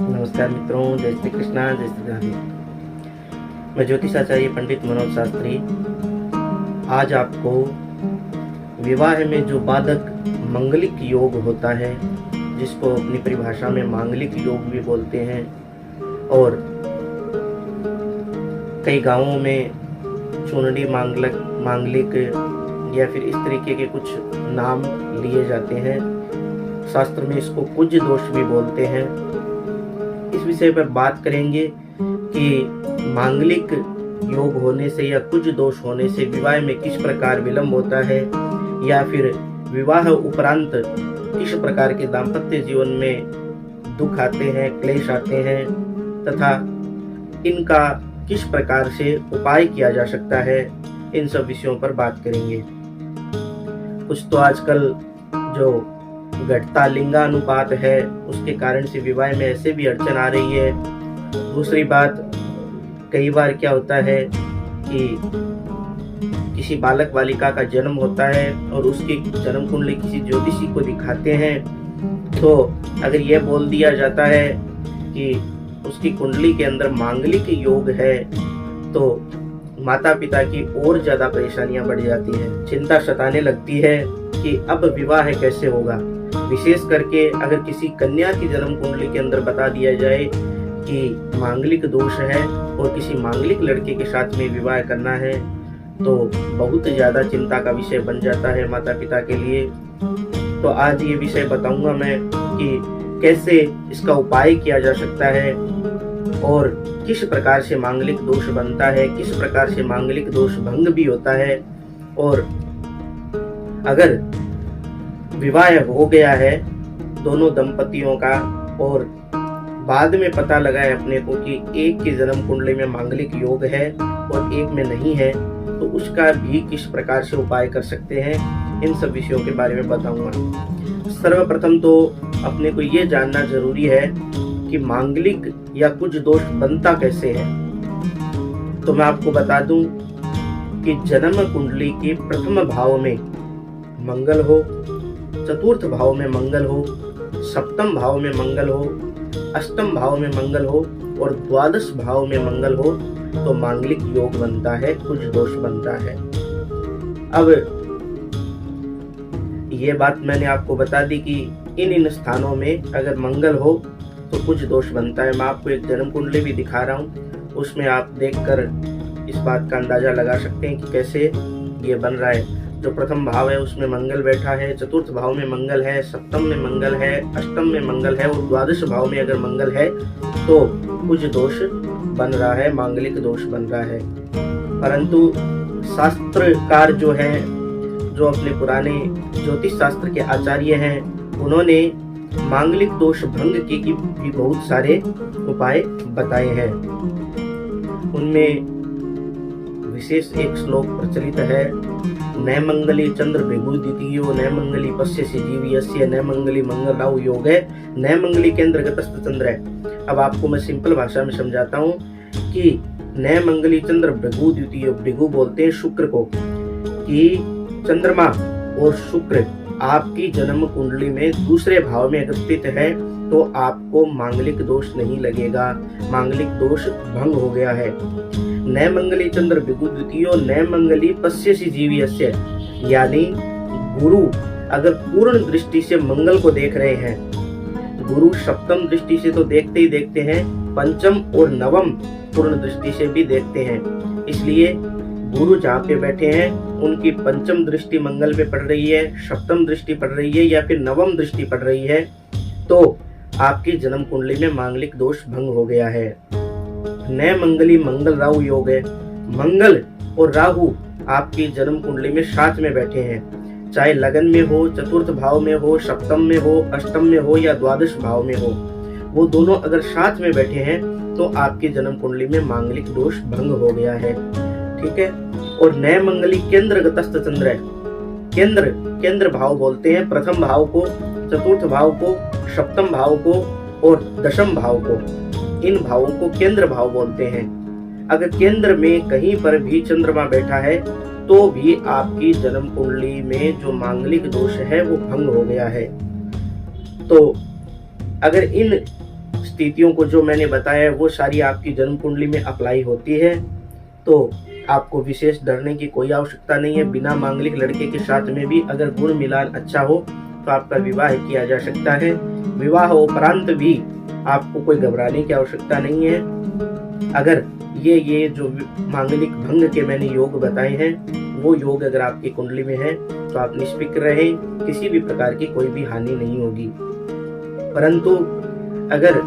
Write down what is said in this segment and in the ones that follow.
नमस्कार मित्रों, जय श्री कृष्णा, जय श्री राधे। मैं ज्योतिषाचार्य पंडित मनोज शास्त्री आज आपको विवाह में जो बाधक मांगलिक योग होता है, जिसको अपनी परिभाषा में मांगलिक योग भी बोलते हैं, और कई गांवों में चुनड़ी मांगलिक या फिर इस तरीके के कुछ नाम लिए जाते हैं। शास्त्र में इसको कुज दोष भी बोलते हैं। इस विषय पर बात करेंगे कि मांगलिक योग होने से या कुछ दोष होने से विवाह में किस प्रकार विलंब होता है, या फिर विवाह उपरांत किस प्रकार के दाम्पत्य जीवन में दुख आते हैं, क्लेश आते हैं, तथा इनका किस प्रकार से उपाय किया जा सकता है। इन सब विषयों पर बात करेंगे। कुछ तो आजकल जो घटता लिंगानुपात है उसके कारण से विवाह में ऐसे भी अड़चन आ रही है। दूसरी बात, कई बार क्या होता है कि किसी बालक बालिका का जन्म होता है और उसकी जन्म कुंडली किसी ज्योतिषी को दिखाते हैं, तो अगर यह बोल दिया जाता है कि उसकी कुंडली के अंदर मांगलिक योग है, तो माता पिता की और ज्यादा परेशानियां बढ़ जाती हैं। चिंता सताने लगती है कि अब विवाह कैसे होगा। विशेष करके अगर किसी कन्या की जन्म कुंडली के अंदर बता दिया जाए कि मांगलिक दोष है और किसी मांगलिक लड़के के साथ में विवाह करना है, तो बहुत ज्यादा चिंता का विषय बन जाता है माता पिता के लिए। तो आज ये विषय बताऊंगा मैं कि कैसे इसका उपाय किया जा सकता है और किस प्रकार से मांगलिक दोष बनता है, किस प्रकार से मांगलिक दोष भंग भी होता है, और अगर विवाह हो गया है दोनों दंपतियों का और बाद में पता लगा है अपने को कि एक की जन्म कुंडली में मांगलिक योग है और एक में नहीं है, तो उसका भी किस प्रकार से उपाय कर सकते हैं, इन सब विषयों के बारे में बताऊंगा। सर्वप्रथम तो अपने को ये जानना जरूरी है कि मांगलिक या कुछ दोष बनता कैसे है। तो मैं आपको बता दूं कि जन्म कुंडली के प्रथम भाव में मंगल हो, चतुर्थ भाव में मंगल हो, सप्तम भाव में मंगल हो, अष्टम भाव में मंगल हो और द्वादश भाव में मंगल हो, तो मांगलिक योग बनता है, कुछ दोष बनता है। अब ये बात मैंने आपको बता दी कि इन स्थानों में अगर मंगल हो तो कुछ दोष बनता है। मैं आपको एक जन्म कुंडली भी दिखा रहा हूँ, उसमें आप देखकर इस बात का अंदाजा लगा सकते हैं कि कैसे ये बन रहा है। जो प्रथम भाव है उसमें मंगल बैठा है, चतुर्थ भाव में मंगल है, सप्तम में मंगल है, अष्टम में मंगल है और द्वादश भाव में अगर मंगल है तो कुछ दोष बन रहा है, मांगलिक दोष बन रहा है। परंतु शास्त्रकार जो है, जो अपने पुराने ज्योतिष शास्त्र के आचार्य हैं, उन्होंने मांगलिक दोष भंग के भी बहुत सारे उपाय बताए हैं। उनमें विशेष एक श्लोक प्रचलित है, न मंगली चंद्र भिगु द्वितीयो न मंगली पश्यसि जीवियस्य न मंगली मंगलाउ योग है न मंगली केंद्र गतस्थ चंद्र है। अब आपको मैं सिंपल भाषा में समझाता हूँ कि न मंगली चंद्र भृगु द्वितीय, भृगु बोलते हैं शुक्र को, कि चंद्रमा और शुक्र आपकी जन्म कुंडली में दूसरे भाव में अगर स्थित है तो आपको मांगलिक दोष नहीं लगेगा, मांगलिक दोष भंग हो गया है। न मंगली चंद्र भिगु द्वितीयो न मंगली पश्यसि जीवियस्य, यानी गुरु अगर पूर्ण दृष्टि से मंगल को देख रहे हैं, गुरु सप्तम दृष्टि से तो देखते ही देखते हैं, पंचम और नवम पूर्ण दृष्टि से भी देखते हैं। इसलिए गुरु जहाँ पे बैठे हैं उनकी पंचम दृष्टि मंगल पे पड़ रही है, सप्तम दृष्टि पड़ रही है या फिर नवम दृष्टि पड़ रही है, तो आपकी जन्म कुंडली में मांगलिक दोष भंग हो गया है। न मंगली मंगल राहु योग है, मंगल और राहु आपकी जन्म कुंडली में साथ में बैठे हैं, चाहे लगन में हो, चतुर्थ भाव में हो, सप्तम में हो, अष्टम में हो या द्वादश भाव में हो, वो दोनों अगर साथ में बैठे हैं तो आपकी जन्म कुंडली में मांगलिक दोष भंग हो गया है। ठीक है। और न मंगली केंद्र गतस्थ चंद्र है, केंद्र भाव बोलते हैं प्रथम भाव को, चतुर्थ भाव को, सप्तम भाव को और दशम भाव को, इन भावों को केंद्र भाव बोलते हैं। अगर केंद्र में कहीं पर भी चंद्रमा बैठा है तो भी आपकी जन्म कुंडली में जो मांगलिक दोष है वो भंग हो गया है। तो अगर इन स्थितियों को जो मैंने बताया वो सारी आपकी जन्म कुंडली में अप्लाई होती है, तो आपको विशेष डरने की कोई आवश्यकता नहीं है। बिना मांगलिक लड़के के साथ में भी अगर गुण मिलान अच्छा हो तो आपका विवाह किया जा सकता है। विवाह उपरांत भी आपको कोई घबराने की आवश्यकता नहीं है। अगर ये जो मांगलिक भंग के मैंने योग बताए हैं वो योग अगर आपकी कुंडली में है तो आप निष्फिक्र रहें, किसी भी प्रकार की कोई भी हानि नहीं होगी। परंतु अगर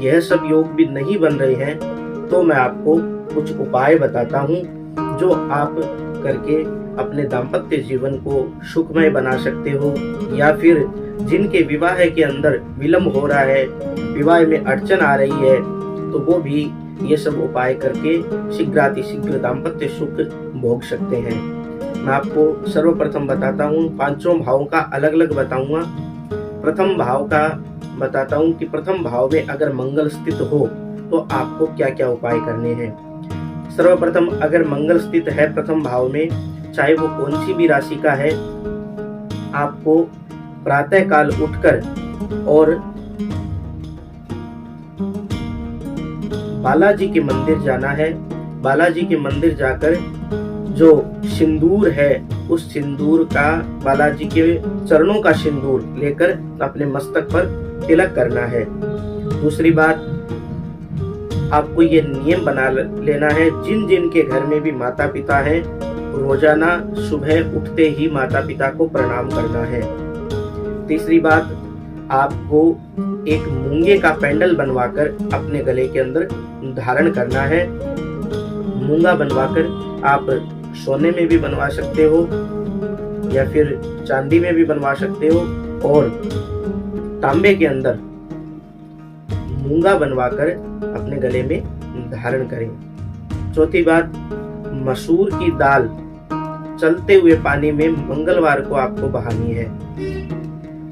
यह सब योग भी नहीं बन रहे हैं तो मैं आपको कुछ उपाय बताता हूँ जो आप करके अपने दाम्पत्य जीवन को सुखमय बना सकते हो, या फिर जिनके विवाह के अंदर विलंब हो रहा है, विवाह में अड़चन आ रही है, तो वो भी ये सब उपाय करके शीघ्रातिशीघ्र दाम्पत्य सुख भोग सकते हैं। मैं आपको सर्वप्रथम बताता हूँ, पांचों भावों का अलग अलग बताऊंगा। प्रथम भाव का बताता हूँ कि प्रथम भाव में अगर मंगल स्थित हो तो आपको क्या क्या उपाय करने हैं। सर्वप्रथम अगर मंगल स्थित है प्रथम भाव में, चाहे वो कौन सी भी राशि का है, आपको प्रातः काल उठकर और बालाजी के मंदिर जाना है। बालाजी के मंदिर जाकर जो सिंदूर है उस सिंदूर का, बालाजी के चरणों का सिंदूर लेकर अपने मस्तक पर तिलक करना है। दूसरी बात, आपको ये नियम बना लेना है, जिन जिन के घर में भी माता पिता हैं, रोजाना सुबह उठते ही माता पिता को प्रणाम करना है। तीसरी बात, आपको एक मूंगे का पेंडल बनवाकर अपने गले के अंदर धारण करना है। मूंगा बनवाकर आप सोने में भी बनवा सकते हो या फिर चांदी में भी बनवा सकते हो, और तांबे के अंदर मूंगा बनवाकर अपने गले में धारण करें। चौथी बात, मसूर की दाल चलते हुए पानी में मंगलवार को आपको बहानी है।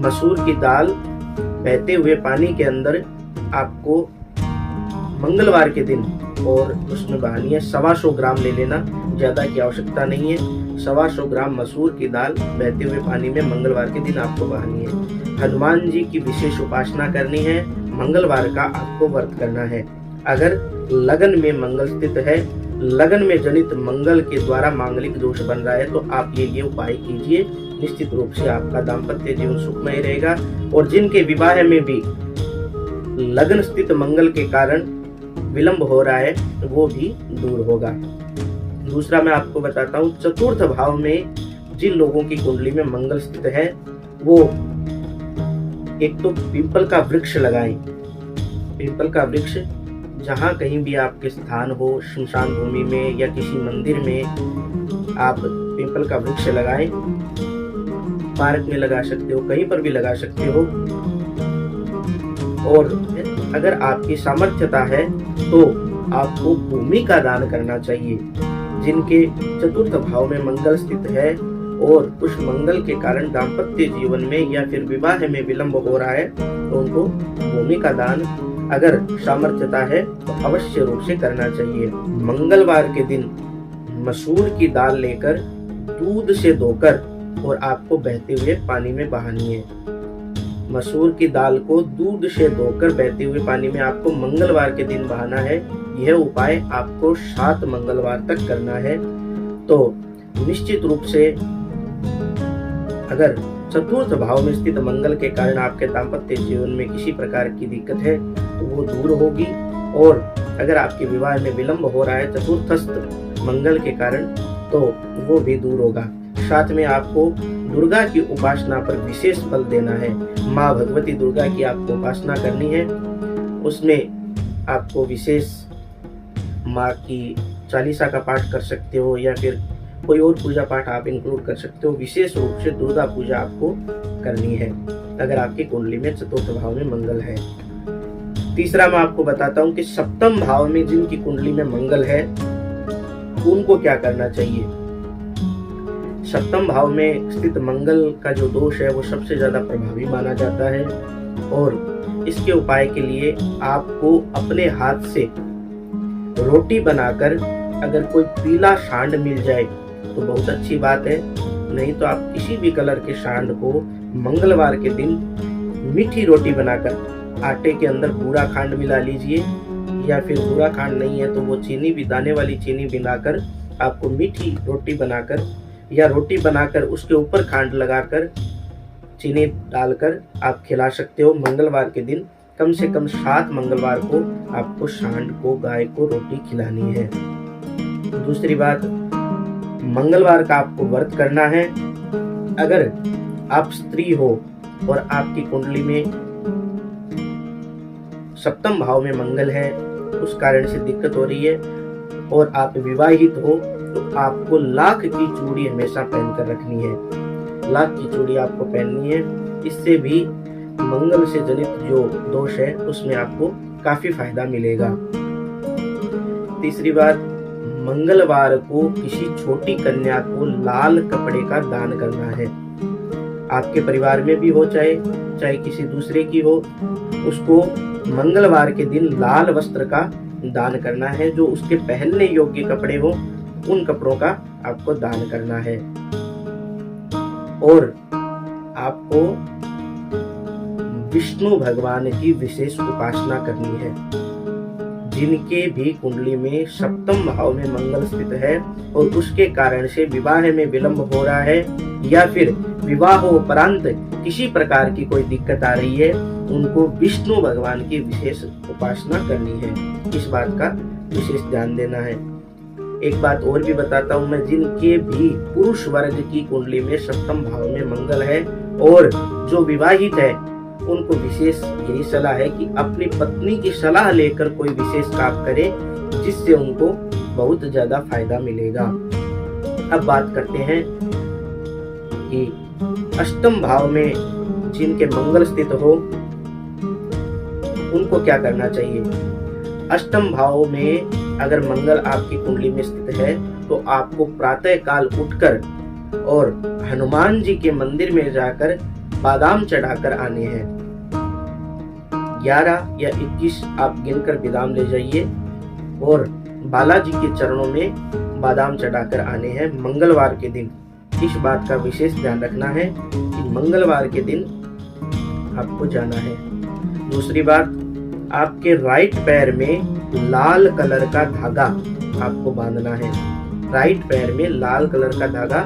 मसूर की दाल बहते हुए पानी के अंदर आपको मंगलवार के दिन और उसमें बहानी है। 125 ग्राम ले लेना, ज्यादा की आवश्यकता नहीं है। 125 ग्राम मसूर की दाल बहते हुए पानी में मंगलवार के दिन आपको बहानी है। हनुमान जी की विशेष उपासना करनी है। मंगलवार का आपको व्रत करना है। अगर लगन में मंगल स्थित है, लगन में जनित मंगल के द्वारा मांगलिक दोष बन रहा है, तो आप ये उपाय कीजिए। निश्चित रूप से आपका दाम्पत्य जीवन सुखमय रहेगा, और जिनके विवाह में भी लगन स्थित मंगल के कारण विलंब हो रहा है वो भी दूर होगा। दूसरा मैं आपको बताता हूँ, चतुर्थ भाव में जिन लोगों की कुंडली में मंगल स्थित है वो एक तो पीपल का वृक्ष लगाएं। पीपल का वृक्ष जहाँ कहीं भी आपके स्थान हो, श्मशान भूमि में या किसी मंदिर में आप पीपल का वृक्ष लगाएं। पार्क में लगा सकते हो, कहीं पर भी लगा सकते हो। और अगर आपकी सामर्थ्यता है तो आपको भूमि का दान करना चाहिए। जिनके चतुर्थ भाव में मंगल स्थित है और उस मंगल के कारण दाम्पत्य जीवन में या फिर विवाह में विलंब हो रहा है, तो उनको भूमि का दान अगर सामर्थ्यता है तो अवश्य रूप से करना चाहिए। मंगलवार के दिन मसूर की दाल लेकर दूध से धोकर और आपको बहते हुए पानी में बहानी है। मसूर की दाल को दूध से धोकर बहते हुए पानी में आपको मंगलवार के दिन बहाना है। यह उपाय आपको 7 मंगलवार तक करना है। तो निश्चित रूप से अगर चतुर्थ भाव में स्थित मंगल के कारण आपके दाम्पत्य जीवन में किसी प्रकार की दिक्कत है तो वो दूर होगी, और अगर आपके विवाह में विलंब हो रहा है चतुर्थस्थ मंगल के कारण तो वो भी दूर होगा। साथ में आपको दुर्गा की उपासना पर विशेष बल देना है। माँ भगवती दुर्गा की आपको उपासना करनी है। उसमें आपको विशेष माँ की चालीसा का पाठ कर सकते हो या फिर कोई और पूजा पाठ आप इंक्लूड कर सकते हो। विशेष रूप से दुर्गा पूजा आपको करनी है अगर आपकी कुंडली में चतुर्थ भाव में मंगल है। तीसरा मैं आपको बताता हूँ कि सप्तम भाव में जिनकी कुंडली में मंगल है उनको क्या करना चाहिए। सप्तम भाव में स्थित मंगल का जो दोष है वो सबसे ज्यादा प्रभावी माना जाता है, और इसके उपाय के लिए आपको अपने हाथ से रोटी बनाकर अगर कोई पीला सांड मिल जाए तो बहुत अच्छी बात है, नहीं तो आप किसी भी कलर के सांड को मंगलवार के दिन मीठी रोटी बनाकर आटे के अंदर बूरा खांड मिला लीजिए, या फिर बूरा खांड नहीं है तो वो चीनी भी, दाने वाली चीनी मिलाकर आपको मीठी रोटी बनाकर या रोटी बनाकर उसके ऊपर खांड लगाकर चीनी डालकर आप खिला सकते हो। मंगलवार के दिन कम से कम 7 मंगलवार को आपको सांड को, गाय को रोटी खिलानी है। दूसरी बात, मंगलवार का आपको व्रत करना है। अगर आप स्त्री हो और आपकी कुंडली में सप्तम भाव में मंगल है, उस कारण से दिक्कत हो रही है, और आप विवाहित हो तो आपको लाख की चूड़ी हमेशा पहनकर रखनी है। लाख की चूड़ी आपको पहननी है, इससे भी मंगल से जनित जो दोष है उसमें आपको काफी फायदा मिलेगा। तीसरी बात, मंगलवार को किसी छोटी कन्या को लाल कपड़े का दान करना है। आपके परिवार में भी हो, चाहे किसी दूसरे की हो, उसको मंगलवार के दिन लाल वस्त्र का दान करना है। जो उसके पहनने योग्य कपड़े हो उन कपड़ों का आपको दान करना है। और आपको विष्णु भगवान की विशेष उपासना करनी है। जिनके भी कुंडली में सप्तम भाव में मंगल स्थित है और उसके कारण से विवाह में विलंब हो रहा है या फिर विवाहोपरांत किसी प्रकार की कोई दिक्कत आ रही है, उनको विष्णु भगवान की विशेष उपासना करनी है। इस बात का विशेष ध्यान देना है। एक बात और भी बताता हूँ मैं, जिनके भी पुरुष वर्ग की कुंडली में सप्तम भाव में मंगल है और जो विवाहित है, उनको विशेष यही सलाह है कि अपनी पत्नी की सलाह लेकर कोई विशेष काम करें, जिससे उनको बहुत ज्यादा फायदा मिलेगा। अब बात करते हैं कि अष्टम भाव में जिनके मंगल स्थित हो उनको क्या करना चाहिए। अष्टम भाव में अगर मंगल आपकी कुंडली में स्थित है तो आपको प्रातः काल उठकर और हनुमान जी के मंदिर में जाकर बादाम चढ़ाकर आने हैं। 11 या 21 आप गिनकर बादाम ले जाइए और बालाजी के चरणों में बादाम चढ़ाकर आने हैं मंगलवार के दिन। इस बात का विशेष ध्यान रखना है कि मंगलवार के दिन आपको जाना है। दूसरी बात, आपके राइट पैर में लाल कलर का धागा आपको बांधना है। राइट पैर में लाल कलर का धागा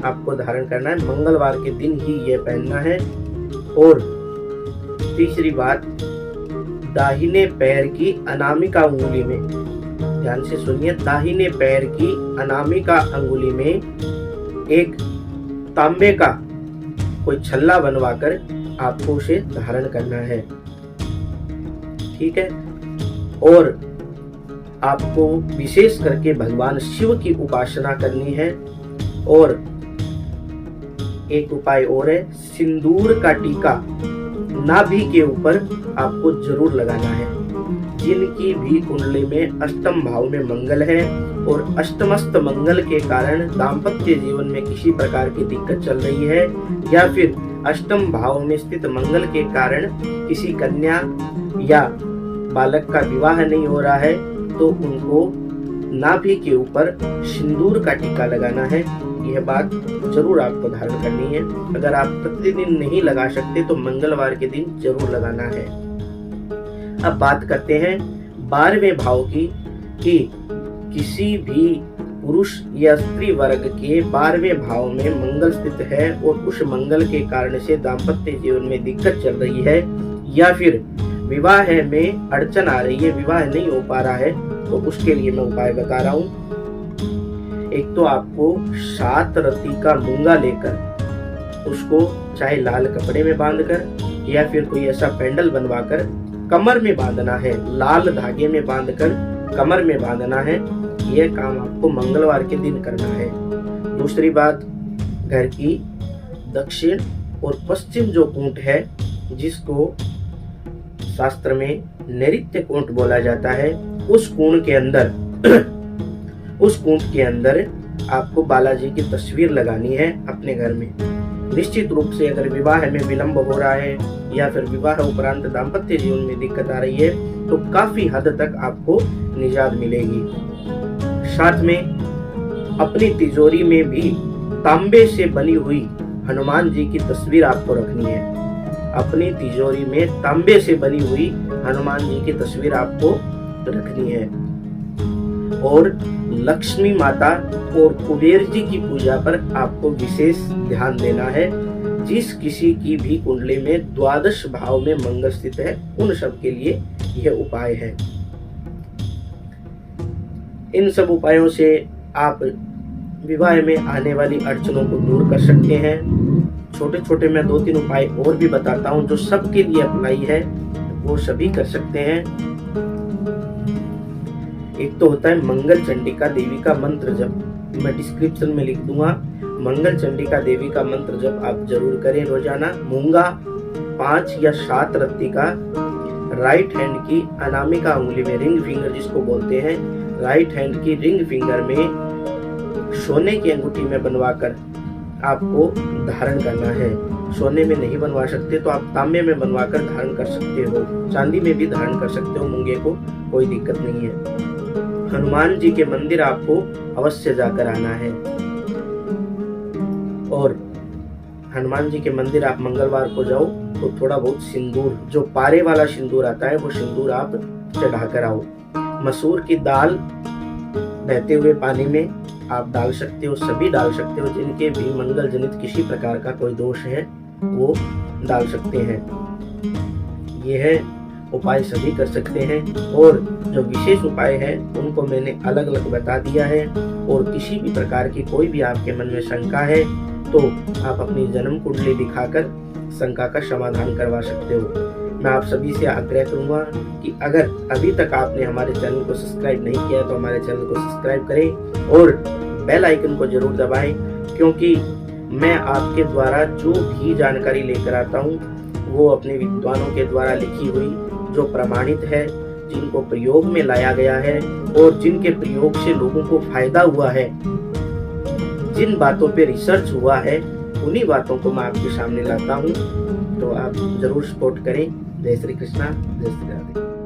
आपको धारण करना है, मंगलवार के दिन ही यह पहनना है। और तीसरी बात, दाहिने पैर की अनामिका अंगुली में, ध्यान से सुनिए, दाहिने पैर की अनामिका अंगुली में एक तांबे का कोई छल्ला बनवाकर आपको उसे धारण करना है, ठीक है। और आपको विशेष करके भगवान शिव की उपासना करनी है। और एक उपाय और है, सिंदूर का टीका नाभि के ऊपर आपको जरूर लगाना है। जिनकी भी कुंडली में अष्टम भाव में मंगल है और अष्टमस्त मंगल के कारण दाम्पत्य जीवन में किसी प्रकार की दिक्कत चल रही है, या फिर अष्टम भाव में स्थित मंगल के कारण किसी कन्या या बालक का विवाह नहीं हो रहा है, तो उनको नाभि के ऊपर सिंदूर का टीका लगाना है। यह बात जरूर आपको धारण करनी है। अगर आप प्रतिदिन नहीं लगा सकते तो मंगलवार के दिन जरूर लगाना है। अब बात करते हैं 12वें भाव की, कि किसी भी पुरुष या स्त्री वर्ग के 12वें भाव में मंगल स्थित है और उस मंगल के कारण से दाम्पत्य जीवन में दिक्कत चल रही है या फिर विवाह में अड़चन आ रही है, विवाह नहीं हो पा रहा है, तो उसके लिए मैं उपाय बता रहा हूँ। एक तो आपको 7 रत्ती का मूंगा लेकर उसको चाहे लाल कपड़े में बांधकर या फिर कोई ऐसा पेंडल बनवाकर कमर में बांधना है, लाल धागे में बांधकर कमर में बांधना है। यह काम आपको मंगलवार के दिन करना है। दूसरी बात, घर की दक्षिण और पश्चिम जो कूट है, जिसको शास्त्र में नैऋत्य कूट बोला जाता है, उस कूट के अंदर आपको बालाजी की तस्वीर लगानी है अपने घर में। निश्चित रूप से अगर विवाह में विलंब हो रहा है या फिर विवाह उपरांत दाम्पत्य जीवन में दिक्कत आ रही है, तो काफी हद तक आपको निजात मिलेगी। साथ में अपनी तिजोरी में भी तांबे से बनी हुई हनुमान जी की तस्वीर आपको रखनी है। अपनी तिजोरी में तांबे से बनी हुई हनुमान जी की तस्वीर आपको रखनी है। और लक्ष्मी माता और कुबेर जी की पूजा पर आपको विशेष ध्यान देना है। जिस किसी की भी कुंडली में द्वादश भाव में मंगल स्थित है, उन सब के लिए यह उपाय है। इन सब उपायों से आप विवाह में आने वाली अड़चनों को दूर कर सकते हैं। छोटे छोटे मैं 2-3 उपाय और भी बताता हूं जो सबके लिए अप्लाई है, वो सभी कर सकते हैं। एक तो होता है मंगल चंडिका देवी का मंत्र जप, मैं डिस्क्रिप्शन में लिख दूंगा। मंगल चंडिका देवी का मंत्र जप आप जरूर करें रोजाना। मूंगा 5 या 7 रत्ती का राइट हैंड की अनामिका उंगली में, रिंग फिंगर जिसको बोलते हैं, राइट हैंड की रिंग फिंगर में सोने की अंगूठी में बनवाकर आपको धारण करना है। सोने में नहीं बनवा सकते तो आप तांबे में बनवाकर धारण कर सकते हो, चांदी में भी धारण कर सकते हो मूंगे को, कोई दिक्कत नहीं है। हनुमान जी के मंदिर आपको अवश्य जाकर आना है। और हनुमान जी के मंदिर आप मंगलवार को जाओ तो थोड़ा बहुत सिंदूर, जो पारे वाला सिंदूर आता है, वो सिंदूर आप चढ़ा कर आओ। मसूर की दाल बहते हुए पानी में आप डाल सकते हो, सभी डाल सकते हो, जिनके भी मंगल जनित किसी प्रकार का कोई दोष है वो डाल सकते हैं। यह उपाय सभी कर सकते हैं। और जो विशेष उपाय है उनको मैंने अलग अलग बता दिया है। और किसी भी प्रकार की कोई भी आपके मन में शंका है तो आप अपनी जन्म कुंडली दिखाकर शंका का समाधान करवा सकते हो। मैं आप सभी से आग्रह करूंगा कि अगर अभी तक आपने हमारे चैनल को सब्सक्राइब नहीं किया तो हमारे चैनल को सब्सक्राइब करें और बेल आइकन को जरूर दबाएं, क्योंकि मैं आपके द्वारा जो भी जानकारी लेकर आता हूं वो अपने विद्वानों के द्वारा लिखी हुई, जो प्रमाणित है, जिनको प्रयोग में लाया गया है और जिनके प्रयोग से लोगों को फायदा हुआ है, जिन बातों पे रिसर्च हुआ है, उन्हीं बातों को मैं आपके सामने लाता हूं। तो आप जरूर सपोर्ट करें। जय श्री कृष्णा, जय श्री राधे।